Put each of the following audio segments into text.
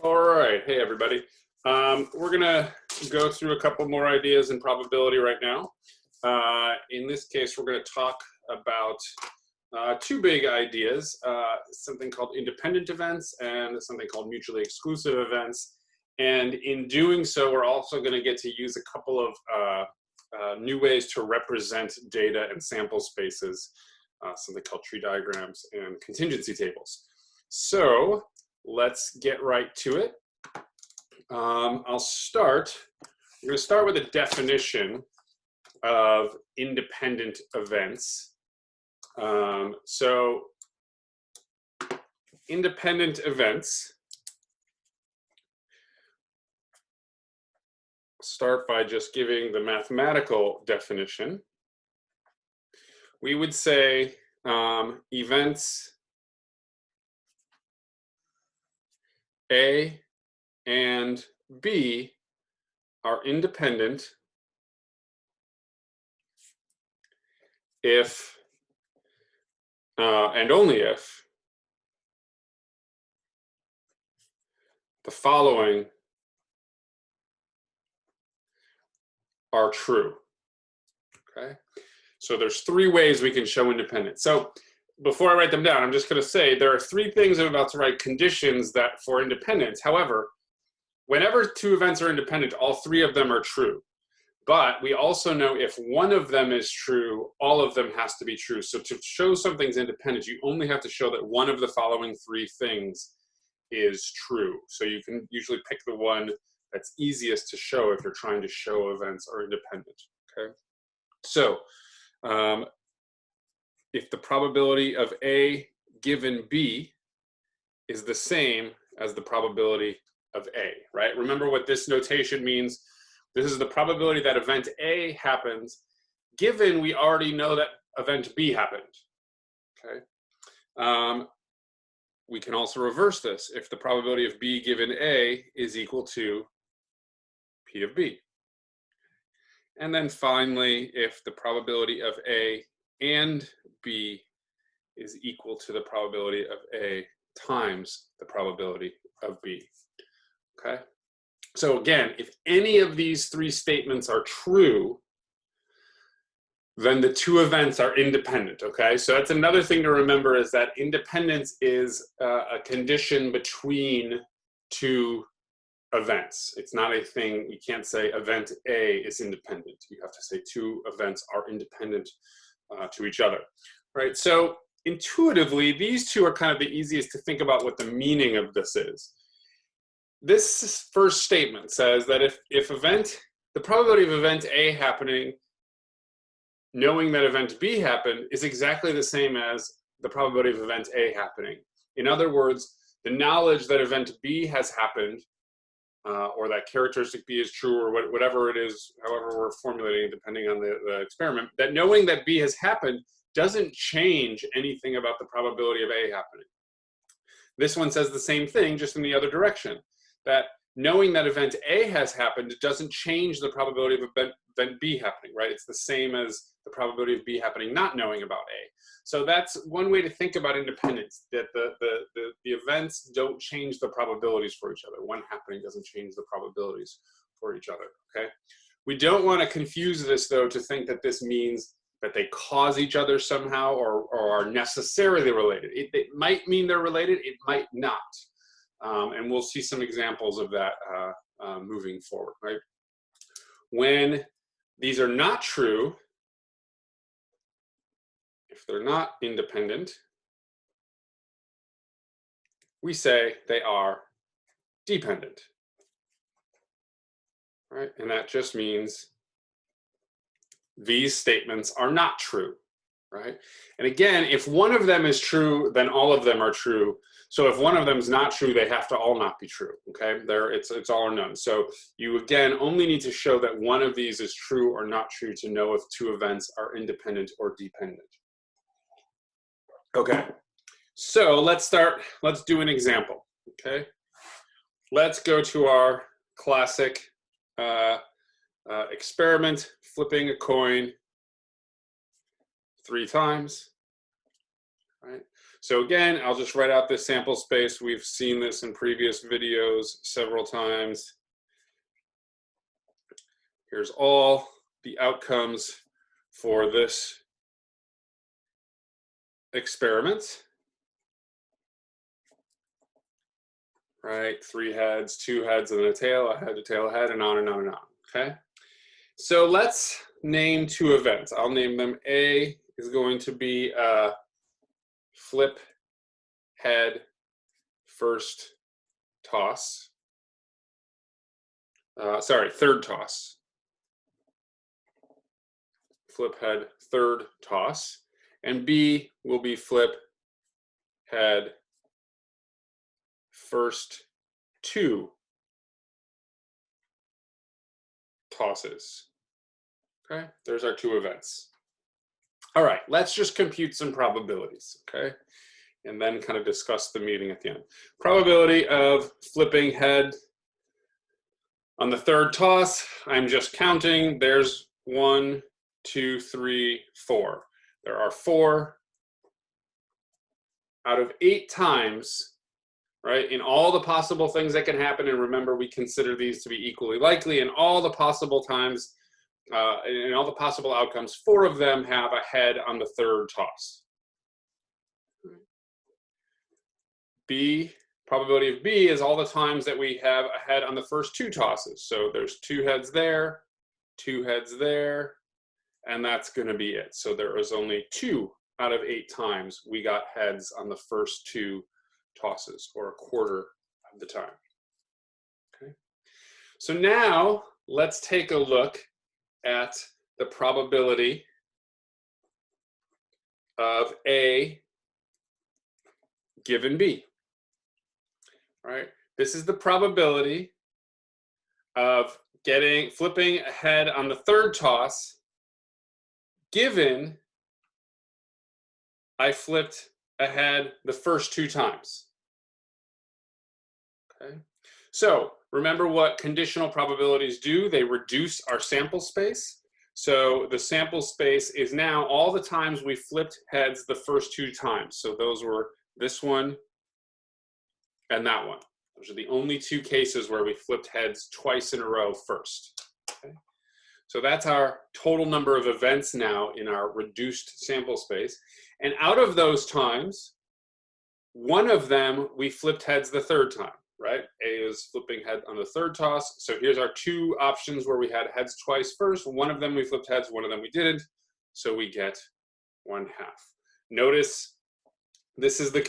All right, hey everybody. We're gonna go through a couple more ideas in probability right now. In this case, we're gonna talk about two big ideas, something called independent events and something called mutually exclusive events. And in doing so, we're also gonna get to use a couple of new ways to represent data and sample spaces, something called tree diagrams and contingency tables. So let's get right to it. I'm going to start with a definition of independent events. So independent events, start by just giving the mathematical definition. We would say events A and B are independent if and only if the following are true. Okay, so there's three ways we can show independence. So before I write them down, I'm just going to say there are three things I'm about to write, conditions that for independence. However, whenever two events are independent, all three of them are true. But we also know if one of them is true, all of them has to be true. So to show something's independent, you only have to show that one of the following three things is true. So you can usually pick the one that's easiest to show if you're trying to show events are independent. Okay. So if the probability of A given B is the same as the probability of A, right? Remember what this notation means. This is the probability that event A happens, given we already know that event B happened, okay? We can also reverse this if the probability of B given A is equal to P of B. And then finally, if the probability of A and B is equal to the probability of A times the probability of B, okay? So again, if any of these three statements are true, then the two events are independent, okay? So that's another thing to remember, is that independence is a condition between two events. It's not a thing, you can't say event A is independent. You have to say two events are independent to each other, right? So intuitively, these two are kind of the easiest to think about what the meaning of this is. This first statement says that if the probability of event A happening, knowing that event B happened, is exactly the same as the probability of event A happening. In other words, the knowledge that event B has happened, or that characteristic B is true, or whatever it is, however we're formulating, depending on the experiment, that knowing that B has happened doesn't change anything about the probability of A happening. This one says the same thing, just in the other direction, that knowing that event A has happened doesn't change the probability of event B happening, right? It's the same as the probability of B happening not knowing about A. So that's one way to think about independence, that the events don't change the probabilities for each other. One happening doesn't change the probabilities for each other, okay? We don't want to confuse this, though, to think that this means that they cause each other somehow or are necessarily related. It might mean they're related, it might not. And we'll see some examples of that moving forward, right? When these are not true, if they're not independent, we say they are dependent, right? And that just means these statements are not true, right? And again, if one of them is true, then all of them are true. So if one of them is not true, they have to all not be true, okay? It's all or none. So you, again, only need to show that one of these is true or not true to know if two events are independent or dependent. Okay, so let's do an example, okay? Let's go to our classic experiment, flipping a coin 3 times, right? So again, I'll just write out this sample space. We've seen this in previous videos several times. Here's all the outcomes for this experiment. Right, 3 heads, 2 heads, and a tail, a head, a tail, a head, and on and on and on, okay? So let's name 2 events. I'll name them. A is going to be a flip head first toss. Third toss. Flip head third toss. And B will be flip head first 2 tosses. Okay, there's our 2 events. All right, let's just compute some probabilities, okay? And then kind of discuss the meeting at the end. Probability of flipping head on the third toss, I'm just counting. There's 1, 2, 3, 4. There are 4 out of 8 times, right? In all the possible things that can happen, and remember, we consider these to be equally likely, in all the possible times, in all the possible outcomes, 4 of them have a head on the third toss. B, probability of B is all the times that we have a head on the first 2 tosses. So there's 2 heads there, 2 heads there, and that's going to be it. So there is only 2 out of 8 times we got heads on the first 2 tosses, or a quarter of the time. Okay. So now let's take a look at the probability of A given B. All right, this is the probability of flipping a head on the third toss given I flipped a head the first 2 times. Okay, so remember what conditional probabilities do? They reduce our sample space. So the sample space is now all the times we flipped heads the first 2 times. So those were this one and that one. Those are the only 2 cases where we flipped heads twice in a row first. Okay? So that's our total number of events now in our reduced sample space. And out of those times, 1 of them we flipped heads the third time, right? A is flipping head on the third toss. So here's our 2 options where we had heads twice first. 1 of them we flipped heads, 1 of them we didn't. So we get 1/2. Notice this is the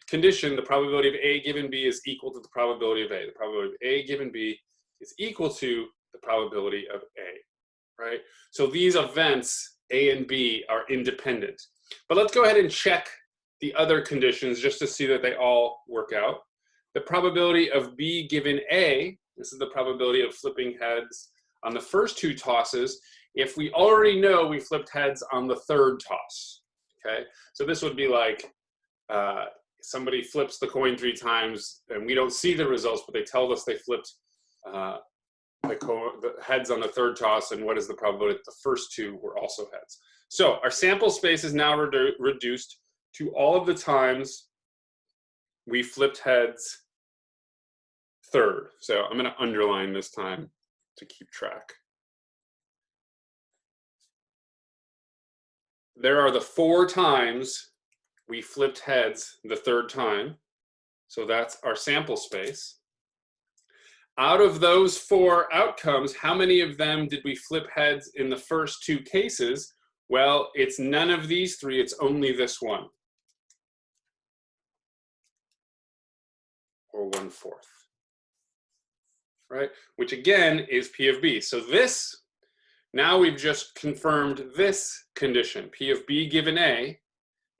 condition. The probability of A given B is equal to the probability of A. The probability of A given B is equal to the probability of A, right? So these events, A and B, are independent. But let's go ahead and check the other conditions just to see that they all work out. The probability of B given A, this is the probability of flipping heads on the first 2 tosses, if we already know we flipped heads on the third toss, okay? So this would be like, somebody flips the coin 3 times and we don't see the results, but they tell us they flipped the heads on the third toss, and what is the probability that the first 2 were also heads. So our sample space is now reduced to all of the times we flipped heads third. So I'm going to underline this time to keep track. There are the 4 times we flipped heads the third time. So that's our sample space. Out of those 4 outcomes, how many of them did we flip heads in the first 2 cases? Well, it's none of these 3, it's only this one. Or 1/4. Right? Which again is P of B. So this, now we've just confirmed this condition. P of B given A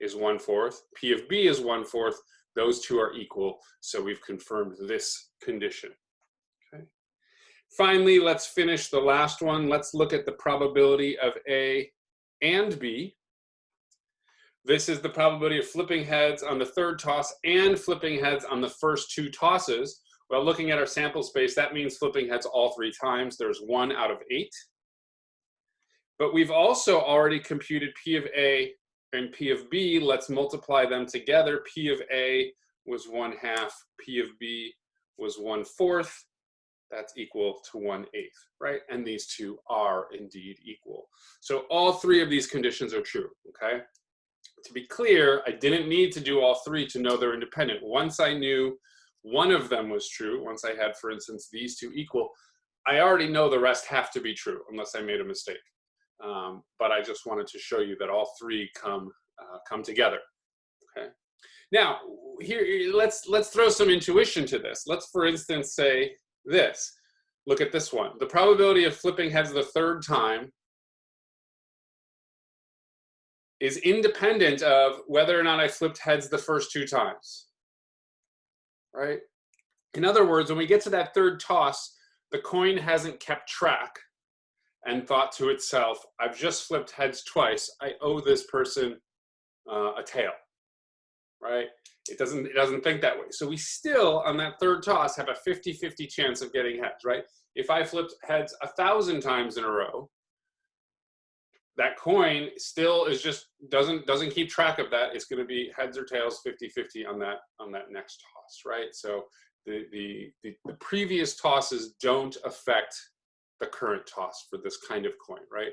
is 1/4. P of B is 1/4. Those 2 are equal. So we've confirmed this condition. Okay. Finally, let's finish the last one. Let's look at the probability of A and B. This is the probability of flipping heads on the third toss and flipping heads on the first 2 tosses. Well, looking at our sample space, that means flipping heads all 3 times. There's 1 out of 8. But we've also already computed P of A and P of B, let's multiply them together. P of A was 1/2, P of B was 1/4. That's equal to 1/8, right? And these two are indeed equal. So all three of these conditions are true, okay? To be clear, I didn't need to do all three to know they're independent. Once I knew one of them was true, once I had, for instance, these two equal, I already know the rest have to be true unless I made a mistake. But I just wanted to show you that all three come together, okay? Now, here, let's throw some intuition to this. Let's, for instance, say this. Look at this one. The probability of flipping heads the third time is independent of whether or not I flipped heads the first two times, right? In other words, when we get to that third toss, the coin hasn't kept track and thought to itself, I've just flipped heads twice. I owe this person a tail, right? It doesn't think that way. So we still, on that third toss, have a 50-50 chance of getting heads, right? If I flipped heads 1,000 times in a row, that coin still is just doesn't keep track of that. It's going to be heads or tails 50-50 on that next toss, right? So the previous tosses don't affect the current toss for this kind of coin, right?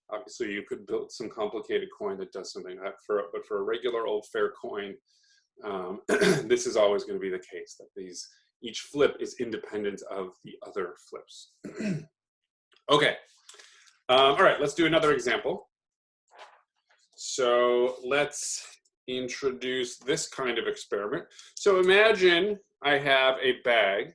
Obviously, you could build some complicated coin that does something like that, but for a regular old fair coin, this is always going to be the case, that each flip is independent of the other flips. Okay. All right, let's do another example. So let's introduce this kind of experiment. So imagine I have a bag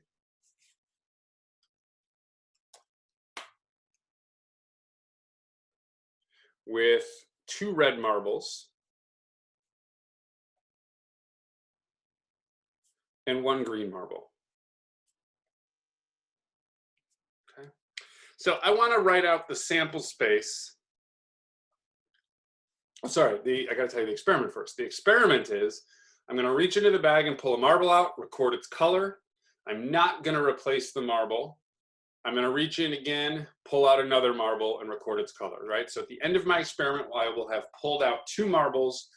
with 2 red marbles and 1 green marble. Okay. So I want to write out the sample space. Sorry, I got to tell you the experiment first. The experiment is I'm going to reach into the bag and pull a marble out, record its color. I'm not going to replace the marble. I'm going to reach in again, pull out another marble, and record its color, right? So at the end of my experiment, I will have pulled out 2 marbles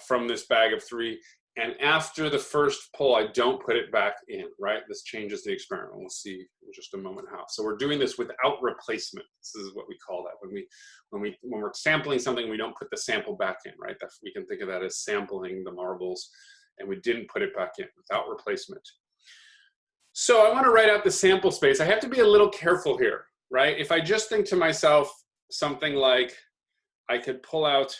from this bag of 3. And after the first pull, I don't put it back in, right? This changes the experiment. We'll see in just a moment how. So we're doing this without replacement. This is what we call that. When we're sampling something, we don't put the sample back in, right? We can think of that as sampling the marbles, and we didn't put it back in without replacement. So I want to write out the sample space. I have to be a little careful here, right? If I just think to myself something like I could pull out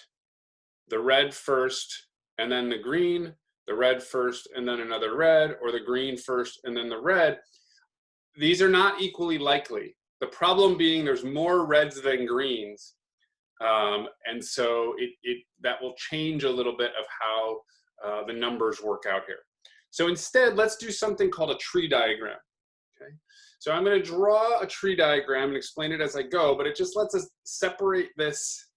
the red first and then the green, the red first and then another red, or the green first and then the red, these are not equally likely. The problem being there's more reds than greens, and so that will change a little bit of how the numbers work out here. So instead, let's do something called a tree diagram. Okay? So I'm going to draw a tree diagram and explain it as I go, but it just lets us separate this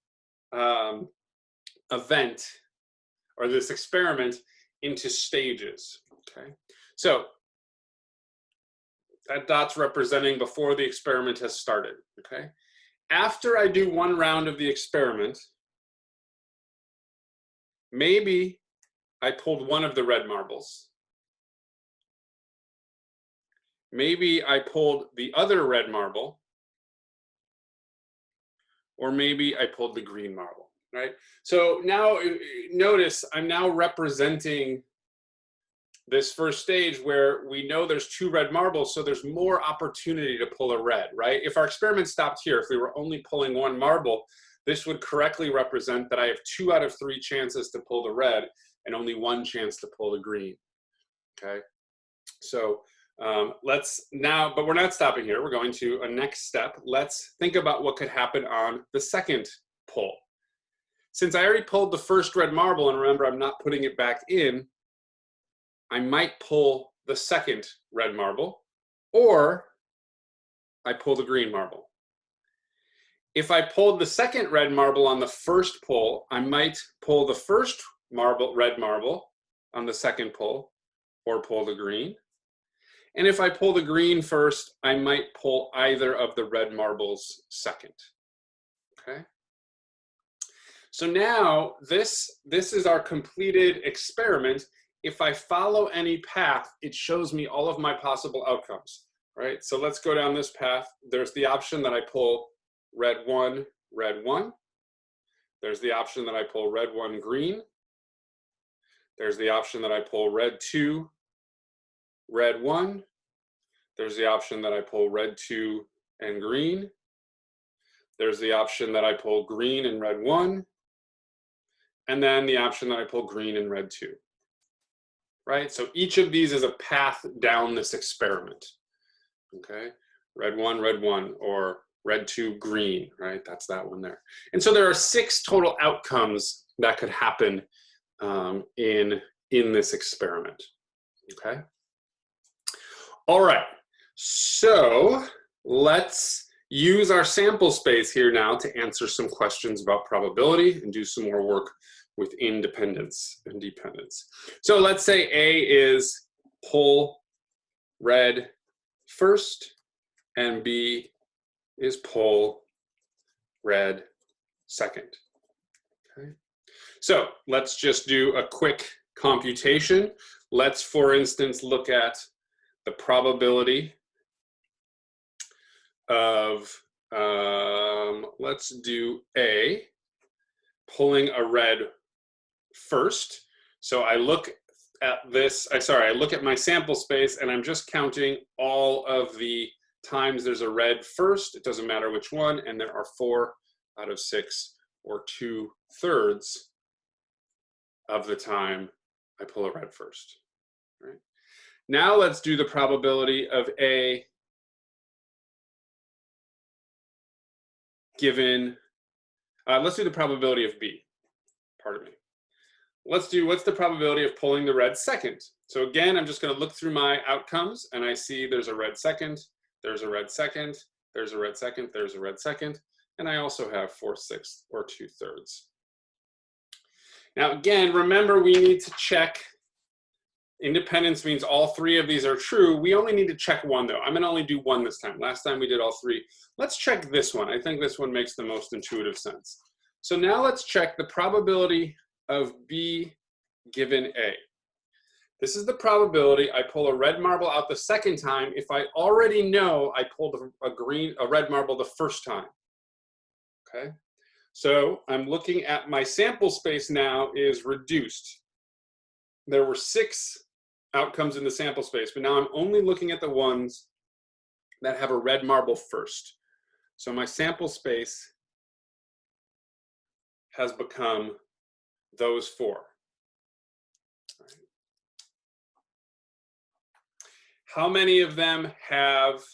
event or this experiment into stages. Okay? So that dot's representing before the experiment has started. Okay? After I do one round of the experiment, maybe I pulled one of the red marbles. Maybe I pulled the other red marble, or maybe I pulled the green marble, right? So now notice I'm now representing this first stage where we know there's 2 red marbles, so there's more opportunity to pull a red, right? If our experiment stopped here, if we were only pulling 1 marble, this would correctly represent that I have 2 out of 3 chances to pull the red and only 1 chance to pull the green, okay? So let's now, but we're not stopping here. We're going to a next step. Let's think about what could happen on the second pull. Since I already pulled the first red marble, and remember, I'm not putting it back in, I might pull the second red marble, or I pull the green marble. If I pulled the second red marble on the first pull, I might pull the first red marble on the second pull, or pull the green. And if I pull the green first, I might pull either of the red marbles second. Okay? So now this is our completed experiment. If I follow any path, it shows me all of my possible outcomes, right? So let's go down this path. There's the option that I pull red 1, red 1. There's the option that I pull red 1, green. There's the option that I pull red 2, red 1. There's the option that I pull red 2 and green. There's the option that I pull green and red 1. And then the option that I pull green and red 2. Right? So each of these is a path down this experiment. Okay? Red 1, or red 2, green, right? That's that one there. And so there are 6 total outcomes that could happen in this experiment. Okay? All right. So let's use our sample space here now to answer some questions about probability and do some more work with independence and dependence. So let's say A is pull red first and B is pull red second. Okay. So let's just do a quick computation. Let's, for instance, look at the probability of, let's do A, pulling a red first. So I look at this, I look at my sample space and I'm just counting all of the times there's a red first. It doesn't matter which one, and there are 4 out of 6, or 2/3 of the time I pull a red first. Right? Now let's do the probability of A given, let's do the probability of B, pardon me. Let's do, what's the probability of pulling the red second? So again, I'm just going to look through my outcomes and I see there's a red second, there's a red second, there's a red second, there's a red second, and I also have 4/6 or 2/3. Now again, remember we need to check, independence means all 3 of these are true. We only need to check 1 though. I'm going to only do 1 this time. Last time we did all 3. Let's check this one. I think this one makes the most intuitive sense. So now let's check the probability of B given A. This is the probability I pull a red marble out the second time if I already know I pulled a red marble the first time. Okay, so I'm looking at my sample space now is reduced. There were 6 outcomes in the sample space, but now I'm only looking at the ones that have a red marble first. So my sample space has become those 4. How many of them have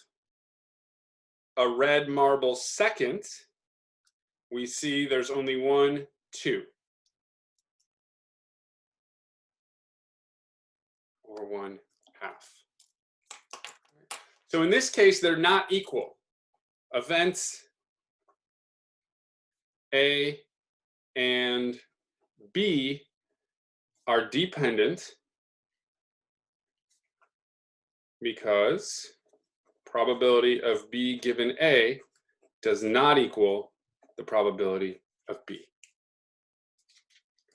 a red marble second? We see there's only 1, 2. Or 1/2. So in this case, they're not equal. Events A and B are dependent because probability of B given A does not equal the probability of B.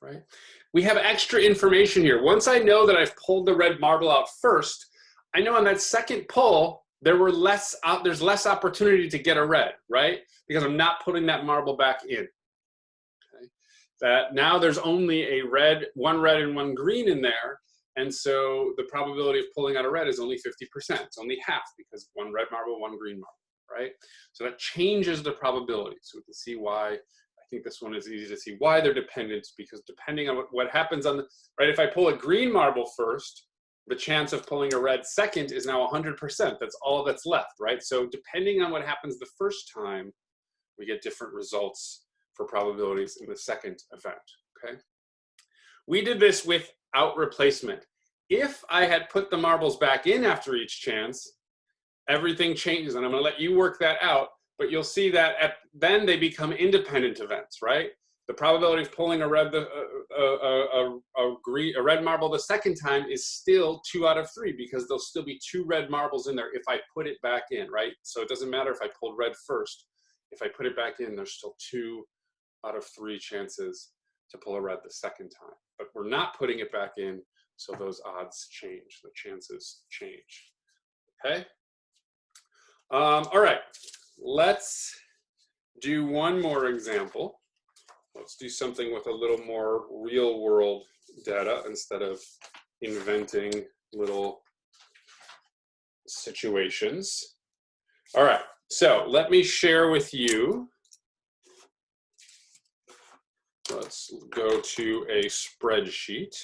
Right? We have extra information here. Once I know that I've pulled the red marble out first, I know on that second pull, there's less opportunity to get a red, right? Because I'm not putting that marble back in. Okay? That now there's only one red and 1 green in there, and so the probability of pulling out a red is only 50%. It's only half because 1 red marble, 1 green marble, right? So that changes the probability. So we can see why. I think this one is easy to see why they're dependent, because depending on what happens on the, right, if I pull a green marble first, the chance of pulling a red second is now 100%. That's all that's left, right? So depending on what happens the first time, we get different results for probabilities in the second event, okay? We did this without replacement. If I had put the marbles back in after each chance, everything changes, and I'm gonna let you work that out, but you'll see that then they become independent events, right? The probability of pulling a red marble the second time is still 2 out of 3 because there'll still be 2 red marbles in there if I put it back in, right? So it doesn't matter if I pulled red first. If I put it back in, there's still 2 out of 3 chances to pull a red the second time. But we're not putting it back in, so those odds change, the chances change. Okay? All right, let's do one more example. Let's do something with a little more real world data instead of inventing little situations. All right, so let me share with you. Let's go to a spreadsheet.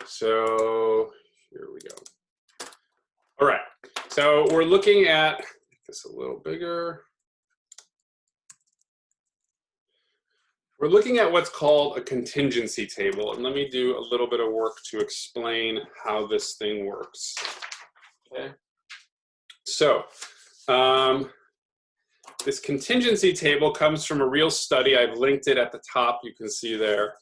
So here we go. All right, so we're looking at, make this a little bigger. We're looking at what's called a contingency table, and let me do a little bit of work to explain how this thing works. Okay. So this contingency table comes from a real study. I've linked it at the top. You can see there.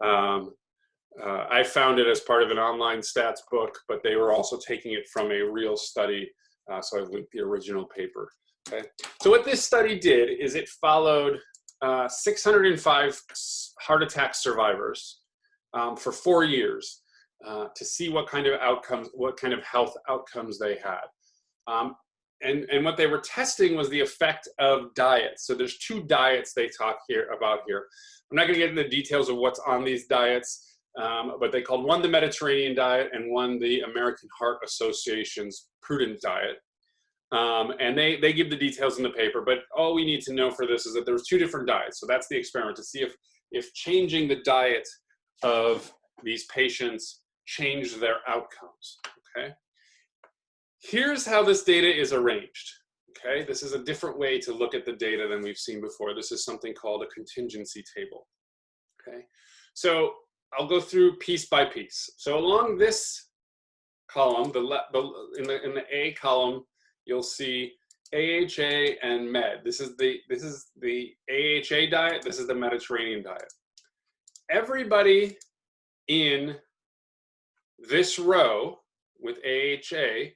I found it as part of an online stats book, but they were also taking it from a real study. So I've linked the original paper. Okay. So what this study did is it followed 605 heart attack survivors for 4 years to see what kind of outcomes, what kind of health outcomes they had. And what they were testing was the effect of diets. So there's 2 diets they talk about here. I'm not going to get into the details of what's on these diets, but they called one the Mediterranean diet and one the American Heart Association's prudent diet. And they give the details in the paper, but all we need to know for this is that there was 2 different diets. So that's the experiment, to see if changing the diet of these patients changed their outcomes, okay? Here's how this data is arranged, okay? This is a different way to look at the data than we've seen before. This is something called a contingency table, okay? So I'll go through piece by piece. So along this column, in the A column, you'll see AHA and Med. This is the AHA diet. This is the Mediterranean diet. Everybody in this row with AHA,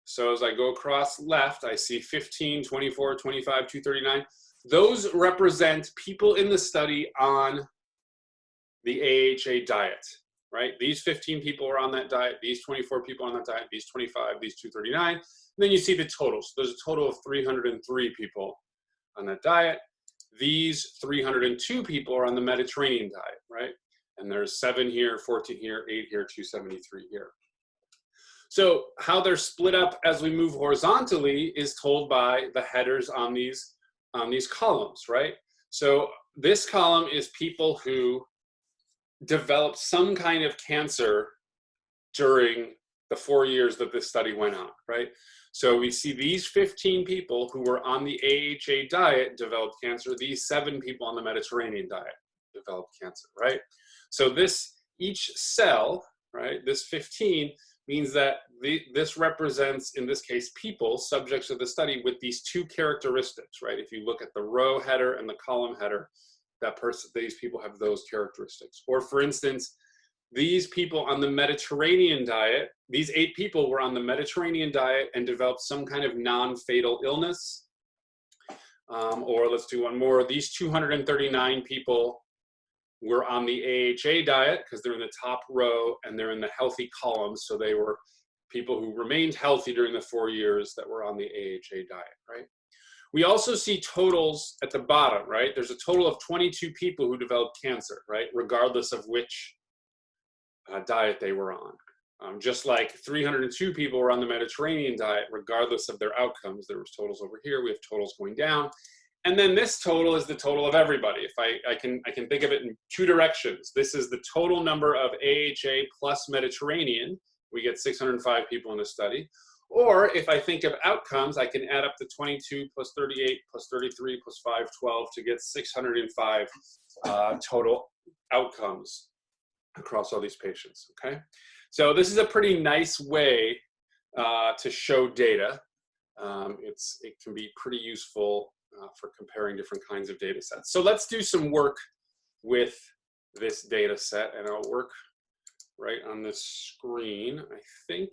so as I go across left, I see 15, 24, 25, 239. Those represent people in the study on the AHA diet, right? These 15 people are on that diet, these 24 people on that diet, these 25, these 239. And then you see the totals. There's a total of 303 people on that diet. These 302 people are on the Mediterranean diet, right? And there's 7 here, 14 here, 8 here, 273 here. So how they're split up as we move horizontally is told by the headers on these columns, right? So this column is people who developed some kind of cancer during the 4 years that this study went on, right? So we see these 15 people who were on the AHA diet developed cancer. These 7 people on the Mediterranean diet developed cancer, right? So each cell, right, this 15, means that this represents, in this case, people, subjects of the study, with these 2 characteristics, right? If you look at the row header and the column header, these people have those characteristics. Or for instance, these people on the Mediterranean diet, these 8 people were on the Mediterranean diet and developed some kind of non-fatal illness. Or let's do one more. These 239 people were on the AHA diet because they're in the top row and they're in the healthy columns. So they were people who remained healthy during the 4 years that were on the AHA diet, right? We also see totals at the bottom, right? There's a total of 22 people who developed cancer, right? Regardless of which diet they were on. Just like 302 people were on the Mediterranean diet, regardless of their outcomes. There was totals over here. We have totals going down. And then this total is the total of everybody. If I can think of it in 2 directions. This is the total number of AHA plus Mediterranean. We get 605 people in the study. Or if I think of outcomes, I can add up to 22 plus 38 plus 33 plus 5, 12 to get 605 total outcomes across all these patients, okay? So this is a pretty nice way to show data. It can be pretty useful for comparing different kinds of data sets. So let's do some work with this data set, and I'll work right on this screen, I think.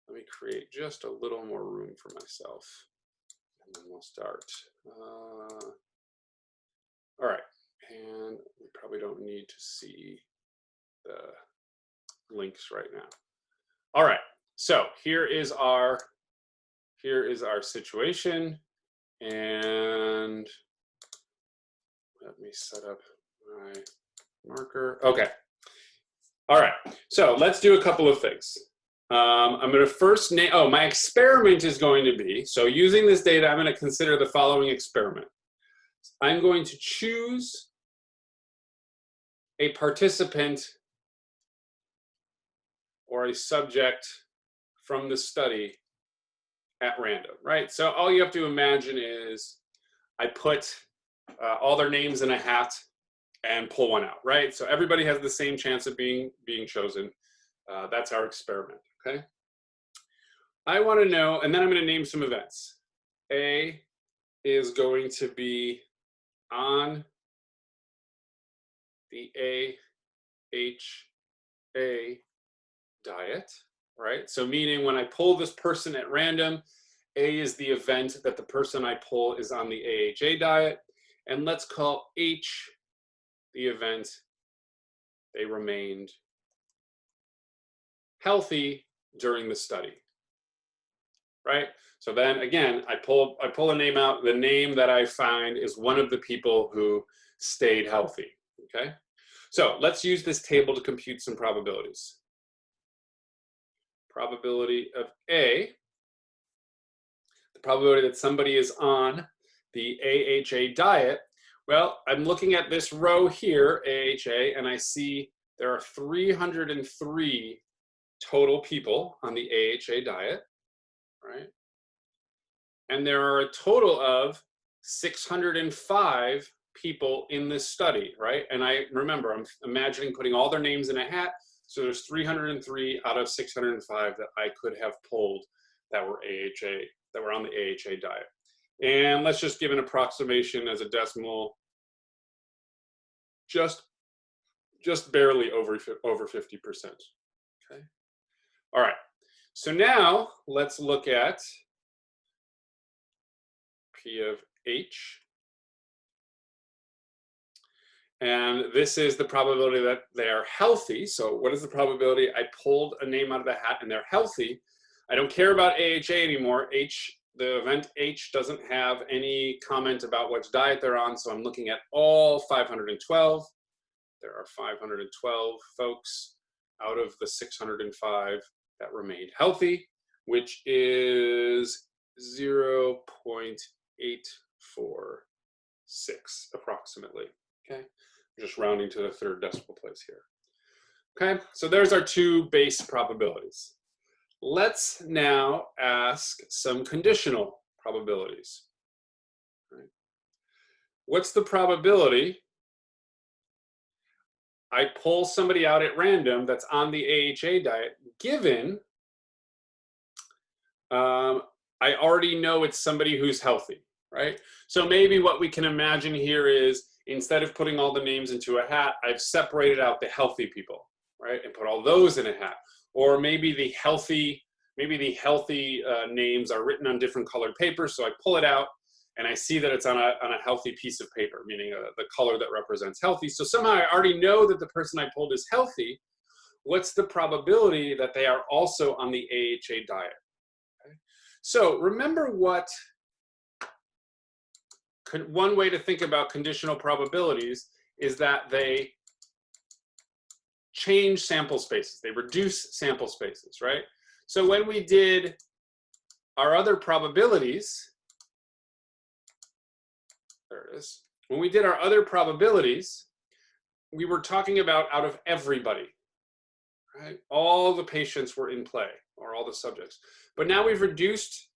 Let me create just a little more room for myself, and then we'll start. All right, and we probably don't need to see the links right now. All right, so here is our situation, and let me set up my marker. Okay. All right, so let's do a couple of things. I'm going to first name, oh, my experiment is going to be, so using this data, I'm going to consider the following experiment. I'm going to choose a participant or a subject from the study at random, right? So all you have to imagine is I put all their names in a hat and pull one out, right? So everybody has the same chance of being chosen. That's our experiment, okay? I want to know, and then I'm going to name some events. A is going to be on the AHA diet, right? So meaning when I pull this person at random, A is the event that the person I pull is on the AHA diet, and let's call H the event they remained healthy during the study, right? So then again, I pull a name out. The name that I find is one of the people who stayed healthy, okay? So let's use this table to compute some probabilities. Probability of A, the probability that somebody is on the AHA diet. Well, I'm looking at this row here, AHA, and I see there are 303 total people on the AHA diet, right? And there are a total of 605 people in this study, right? And I remember, I'm imagining putting all their names in a hat. So there's 303 out of 605 that I could have pulled that were AHA, that were on the AHA diet. And let's just give an approximation as a decimal, just barely over 50%. Okay. All right. So now let's look at P of H. And this is the probability that they are healthy. So what is the probability? I pulled a name out of the hat and they're healthy. I don't care about AHA anymore. The event H doesn't have any comment about which diet they're on. So I'm looking at all 512. There are 512 folks out of the 605 that remained healthy, which is 0.846 approximately. Okay, I'm just rounding to the third decimal place here. Okay, so there's our two base probabilities. Let's now ask some conditional probabilities. Right. What's the probability I pull somebody out at random that's on the AHA diet, given I already know it's somebody who's healthy, right? So maybe what we can imagine here is instead of putting all the names into a hat, I've separated out the healthy people, right? And put all those in a hat. Or maybe the healthy names are written on different colored paper. So I pull it out and I see that it's on a healthy piece of paper, meaning the color that represents healthy. So somehow I already know that the person I pulled is healthy. What's the probability that they are also on the AHA diet? Okay. So remember one way to think about conditional probabilities is that they change sample spaces. They reduce sample spaces, right? So when we did our other probabilities, there it is. When we did our other probabilities, we were talking about out of everybody, right? All the patients were in play, or all the subjects. But now we've reduced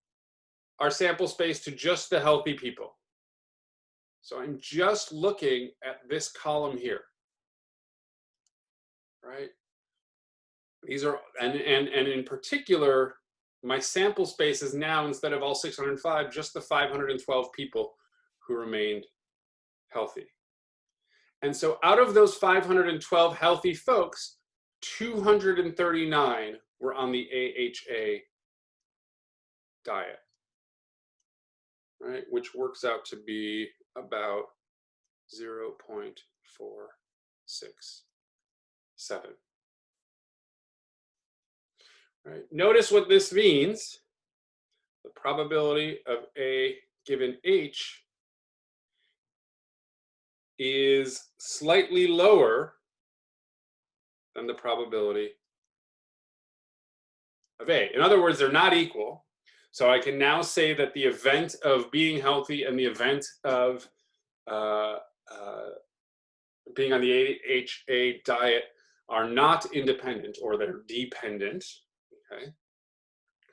our sample space to just the healthy people. So I'm just looking at this column here, right? These are, and in particular, my sample space is now, instead of all 605, just the 512 people who remained healthy. And so out of those 512 healthy folks, 239 were on the AHA diet, right? Which works out to be about 0.467. Right. Notice what this means. The probability of A given H is slightly lower than the probability of A. In other words, they're not equal. So I can now say that the event of being healthy and the event of being on the AHA diet are not independent, or they're dependent. Okay,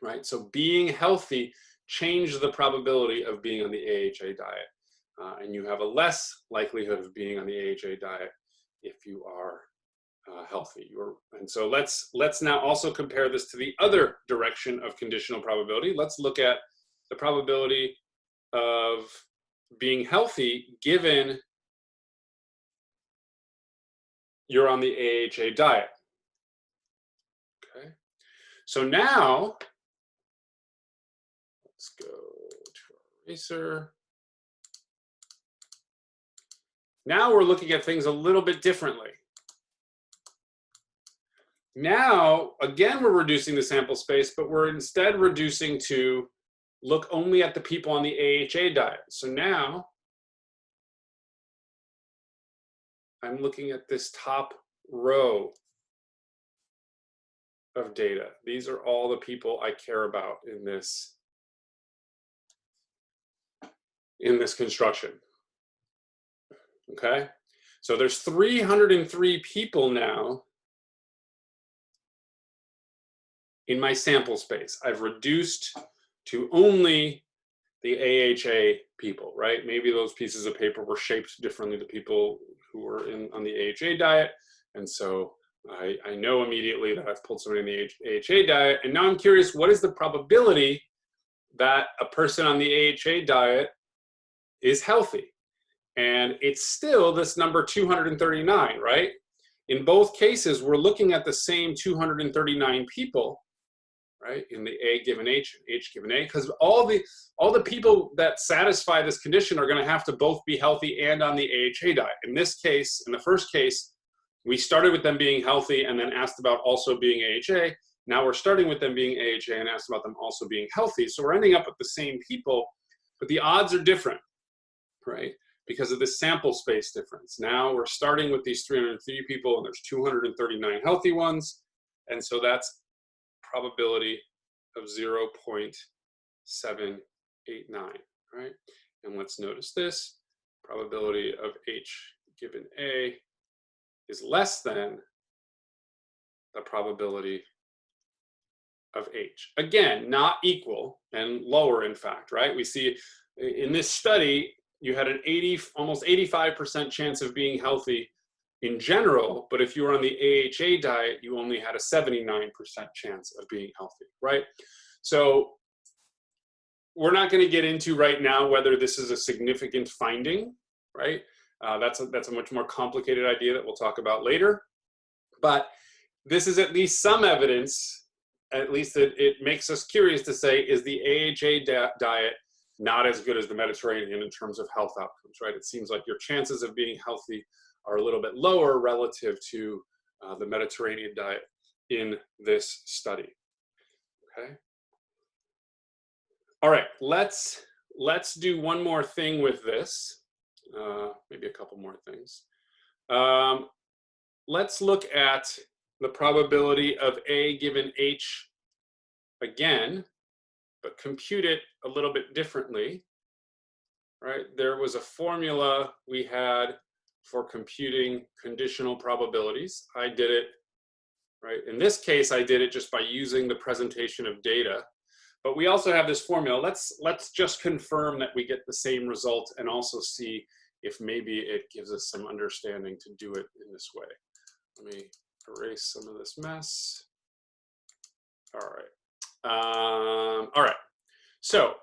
right? So being healthy changed the probability of being on the AHA diet. And you have a less likelihood of being on the AHA diet if you are healthy. And so let's now also compare this to the other direction of conditional probability. Let's look at the probability of being healthy given you're on the AHA diet. Okay, so now let's go to our eraser. Now we're looking at things a little bit differently. Now, again, we're reducing the sample space, but we're instead reducing to look only at the people on the AHA diet. So now I'm looking at this top row of data. These are all the people I care about in this construction. Okay, so there's 303 people now in my sample space. I've reduced to only the AHA people, right? Maybe those pieces of paper were shaped differently to people who were on the AHA diet. And so I know immediately that I've pulled somebody in the AHA diet. And now I'm curious, what is the probability that a person on the AHA diet is healthy? And it's still this number 239, right? In both cases, we're looking at the same 239 people, right? In the A given H and H given A, because all the people that satisfy this condition are going to have to both be healthy and on the AHA diet. In this case, in the first case, we started with them being healthy and then asked about also being AHA. Now we're starting with them being AHA and asked about them also being healthy. So we're ending up with the same people, but the odds are different, right? Because of this sample space difference. Now we're starting with these 303 people and there's 239 healthy ones. And so that's probability of 0.789, right? And let's notice this, probability of H given A is less than the probability of H. Again, not equal and lower in fact, right? We see in this study, you had an almost 85% chance of being healthy in general, but if you were on the AHA diet, you only had a 79% chance of being healthy, right? So we're not going to get into right now whether this is a significant finding, right? That's a much more complicated idea that we'll talk about later. But this is at least some evidence, at least it makes us curious to say, is the AHA diet not as good as the Mediterranean in terms of health outcomes, right? It seems like your chances of being healthy are a little bit lower relative to the Mediterranean diet in this study, okay? All right, let's do one more thing with this, maybe a couple more things. Let's look at the probability of A given H again, but compute it a little bit differently, right? There was a formula we had for computing conditional probabilities. I did it, right? In this case, I did it just by using the presentation of data, but we also have this formula. Let's just confirm that we get the same result and also see if maybe it gives us some understanding to do it in this way. Let me erase some of this mess. All right. All right, so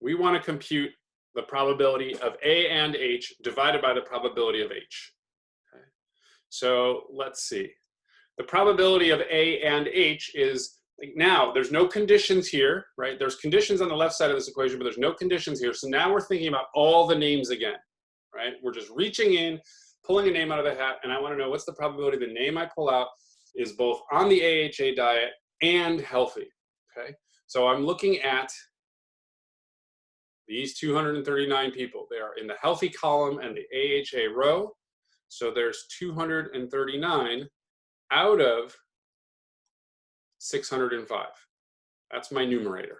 we want to compute the probability of A and H divided by the probability of H. Okay. So let's see. The probability of A and H is Like now, there's no conditions here, right? There's conditions on the left side of this equation, but there's no conditions here. So now we're thinking about all the names again, right? We're just reaching in, pulling a name out of the hat, and I want to know what's the probability the name I pull out is both on the AHA diet and healthy, okay? So I'm looking at these 239 people. They are in the healthy column and the AHA row. So there's 239 out of 605. That's my numerator.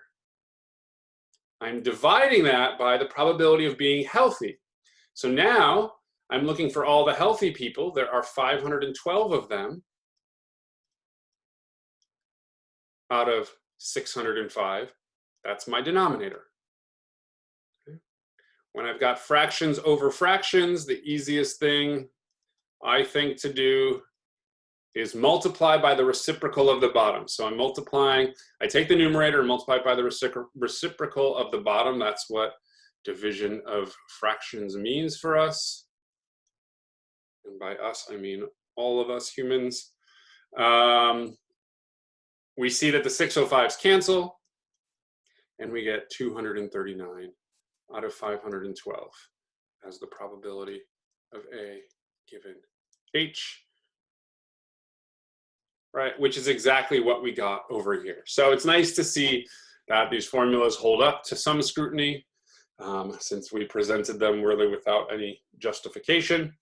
I'm dividing that by the probability of being healthy. So now I'm looking for all the healthy people. There are 512 of them out of 605. That's my denominator. Okay. When I've got fractions over fractions, the easiest thing I think to do is multiply by the reciprocal of the bottom. So I'm multiplying, I take the numerator and multiply it by the reciprocal of the bottom. That's what division of fractions means for us. And by us, I mean all of us humans. We see that the 605s cancel, and we get 239 out of 512 as the probability of A given H, right? Which is exactly what we got over here. So it's nice to see that these formulas hold up to some scrutiny, since we presented them really without any justification,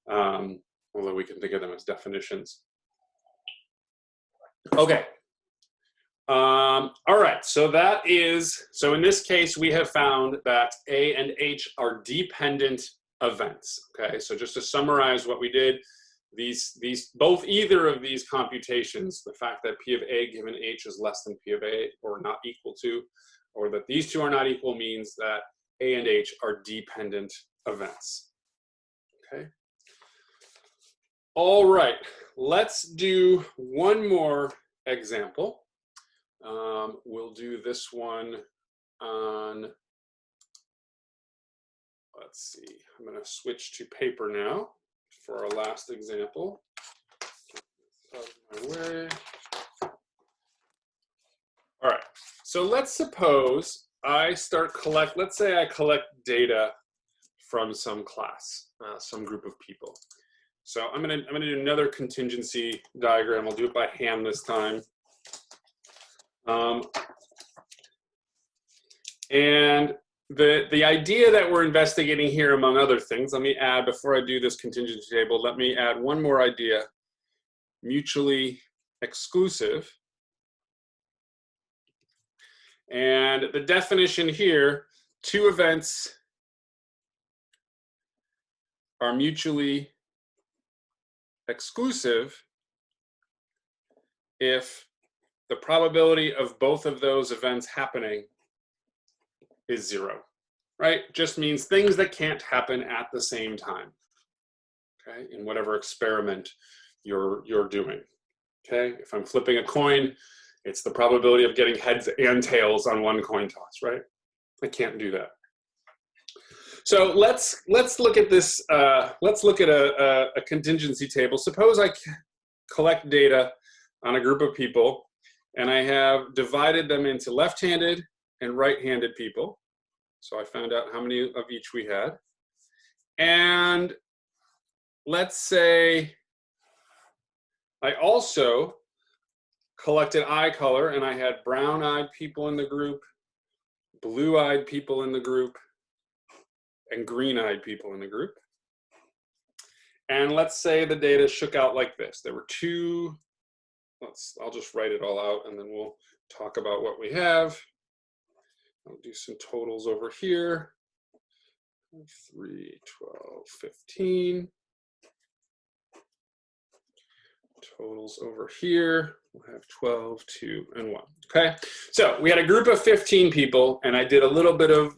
although we can think of them as definitions. Okay. All right, so in this case, we have found that A and H are dependent events, okay? So just to summarize what we did, either of these computations, the fact that P of A given H is less than P of A or not equal to, or that these two are not equal means that A and H are dependent events, okay? All right, let's do one more example. We'll do this one on, let's see, I'm going to switch to paper now for our last example. Out of my way. All right, so let's suppose I let's say I collect data from some class, some group of people. So I'm gonna do another contingency diagram. I'll do it by hand this time. And the idea that we're investigating here, among other things, let me add, before I do this contingency table, let me add one more idea: mutually exclusive. And the definition here, two events are mutually exclusive if the probability of both of those events happening is 0, right? Just means things that can't happen at the same time, okay, in whatever experiment you're doing, okay? If I'm flipping a coin, it's the probability of getting heads and tails on one coin toss, right? I can't do that. So let's look at this, let's look at a contingency table. Suppose I collect data on a group of people, and I have divided them into left-handed and right-handed people. So I found out how many of each we had. And let's say I also collected eye color, and I had brown-eyed people in the group, blue-eyed people in the group, and green-eyed people in the group. And let's say the data shook out like this. There were two, I'll just write it all out, and then we'll talk about what we have. I'll do some totals over here. 3, 12, 15. Totals over here. We'll have 12, 2, and 1. Okay, so we had a group of 15 people, and I did a little bit of,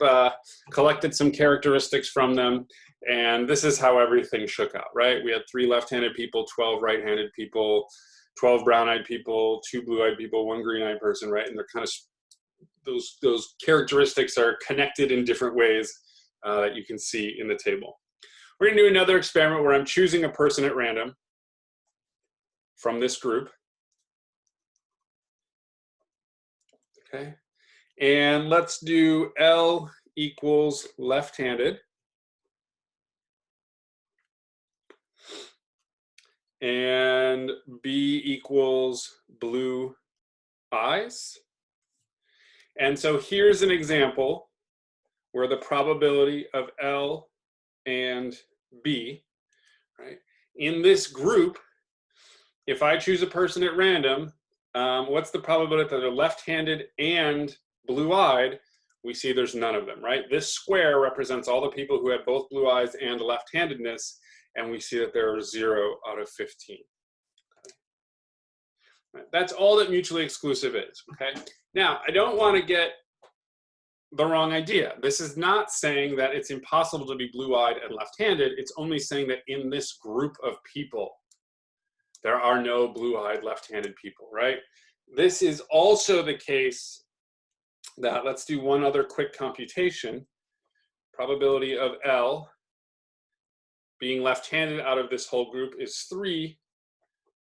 collected some characteristics from them, and this is how everything shook out, right? We had 3 left-handed people, 12 right-handed people, 12 brown-eyed people, 2 blue-eyed people, 1 green-eyed person, right? And they're kind of, those characteristics are connected in different ways that you can see in the table. We're gonna do another experiment where I'm choosing a person at random from this group. Okay. And let's do L equals left-handed. And B equals blue eyes. And so here's an example where the probability of L and B, right? In this group, if I choose a person at random, what's the probability that they're left-handed and blue-eyed? We see there's none of them, right? This square represents all the people who have both blue eyes and left-handedness, and we see that there are 0 out of 15. Right? That's all that mutually exclusive is, okay? Now, I don't want to get the wrong idea. This is not saying that it's impossible to be blue-eyed and left-handed. It's only saying that in this group of people, there are no blue-eyed left-handed people, right? This is also the case that, let's do one other quick computation. Probability of L being left-handed out of this whole group is 3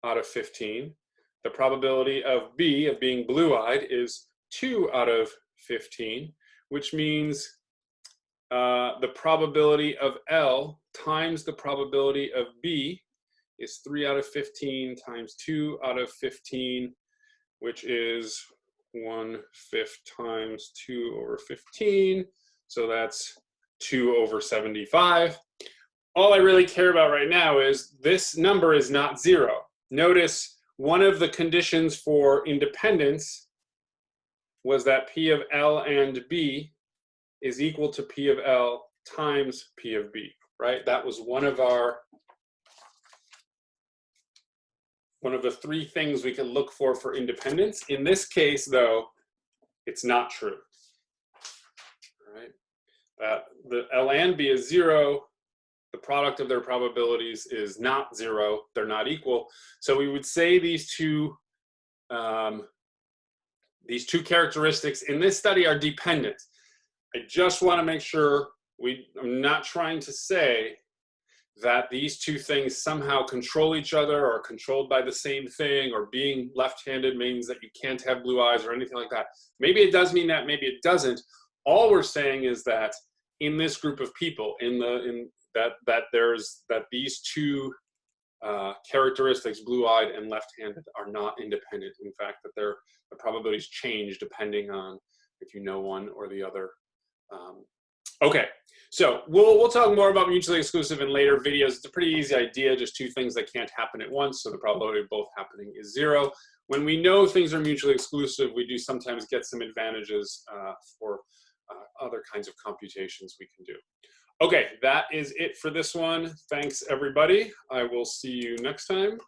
out of 15. The probability of B, of being blue-eyed, is 2 out of 15, which means the probability of L times the probability of B is 3 out of 15 times 2 out of 15, which is 1/5 times 2 over 15. So that's 2 over 75. All I really care about right now is this number is not 0. Notice one of the conditions for independence was that P of L and B is equal to P of L times P of B, right? That was one of the 3 things we can look for independence. In this case, though, it's not true. All right? That the L and B is 0. The product of their probabilities is not 0. They're not equal. So we would say these two characteristics in this study are dependent. I just want to make sure I'm not trying to say that these two things somehow control each other or are controlled by the same thing, or being left-handed means that you can't have blue eyes or anything like that. Maybe it does mean that, maybe it doesn't. All we're saying is that in this group of people, that these two characteristics, blue-eyed and left-handed, are not independent. In fact, that the probabilities change depending on if you know one or the other. Okay, so we'll talk more about mutually exclusive in later videos. It's a pretty easy idea, just 2 things that can't happen at once, so the probability of both happening is 0. When we know things are mutually exclusive, we do sometimes get some advantages for other kinds of computations we can do. Okay, that is it for this one. Thanks, everybody. I will see you next time.